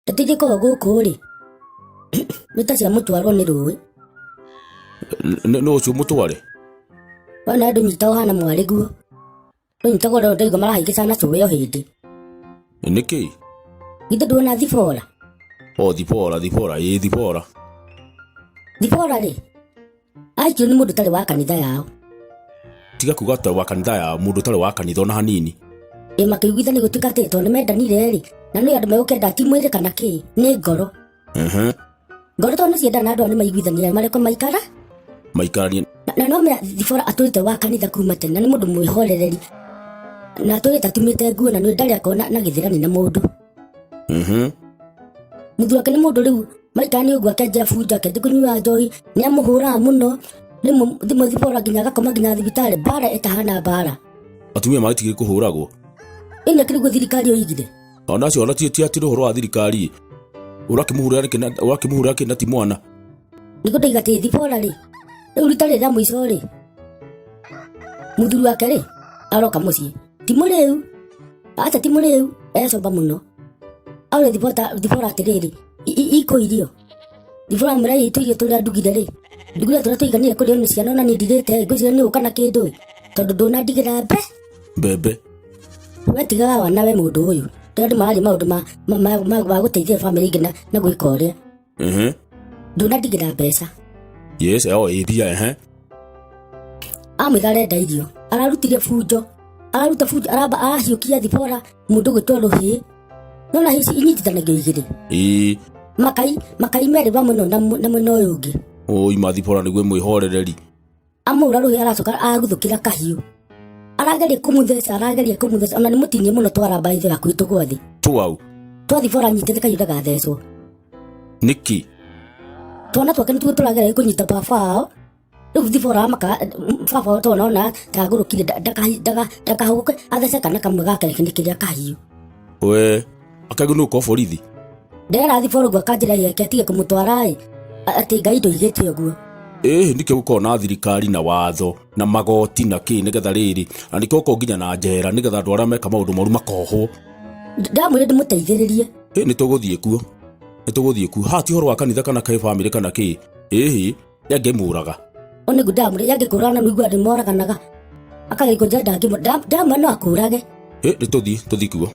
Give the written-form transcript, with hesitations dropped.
Tatije Kūragwo ri. Nitacia mutwarwo ni rũĩ. No ucio mutware. Wana andu nyita uhana mwari guo. Nyitagwo ro ndaigo marahingicana cuwe o hindi. Niki? Githe nduona Thibora. O Thibora. Thibora. Thibora ri. Aikio ni mundu tari wa kanitha yao. Tiga kuga ta wa kanitha ya mundu tari wa kanitha na hanini. Makiugitha ni gutikatitwo ni mendanire ri. Na no andu megukenda ti mwire kana ki ni ngoro. Ngoro to nicienda na andu ni maiguithania mareko maikara. Maikarania. Na no me Thibora aturite wa kanitha kuma tene ni mundu mwihorereri. Na aturite atumite nguo na no ndari akona na githirani na mundu. Muthu wake ni mundu riu maikani uguo akenja bunja akende kunyua njohi ni amuhura muno. Rimu Thibora nginya agakoma nginya thibitari bara etahana bara. Atumia maitigire kuhuragwo. Ina kiri thirikari oigire. Ona cio ona ti ati ruhoro wa thirikari. Urakimuhura kina ti mwana. Niko ndaiga ti Thibora ri. Riu ritari rĩa muico ri. Muthuri wake ri aroka mucii. Ti muriu. Acha ti muriu. Ecomba muno. Aure Thibora atiriri. Iko irio. Thibora mrai ituirio turia ndugire ri. Ndugire turia tuiganire kurio ni ciana na ni ndirite ngwicira ni ukana kindu. Tondu nduna ndigira mbembe. Wetigaga wana we mundu uyu. Ndio marari maundu ma guteithia family ingina na gwika uria. Nduna ndigira mbeca. Yes, ebia Amwigare ndairio. Ararutire fujo. Araruta fujo arahiukia Thibora mundu gwitwa ruhi. No na hici inyitithanagio igiri. Makai meri ba muno na muno uyu ungi. Ima Thibora niguo mwihorereri. Amura ruhi aracoka aguthukira kahiu. Arageria kumutheca ona ni mutinie muno twara baithe yakwitu gwathi. Twau. Twa Thibora nyitete kahiu ndagathecwo. Niki? Twana twake nituo turageria kunyita baba ao. Riu Thibora baba tona tagurukire ndakahuguke athece kana kamwe gake kiria kahiu. We akagunuka borithi. Ndera Thibora gwa kanjira yake atige kumutwara ati Ngai ndoigite uguo. Ndike gukorwo na thirikari na watho na magoti na ki nigetha riri na nikoko nginya na njera nigetha andu aria meka maundu moru makohwo. Ndamwire ndimuteithiririe. Nituguthie kuo. Hati horo wa kanitha kana kai family kana ki. Yangemuraga. One gudamure yangekurana nuigua ndimoraganaga. Akagiko njenda ngimo ndamano akurage. Nituthie kuo.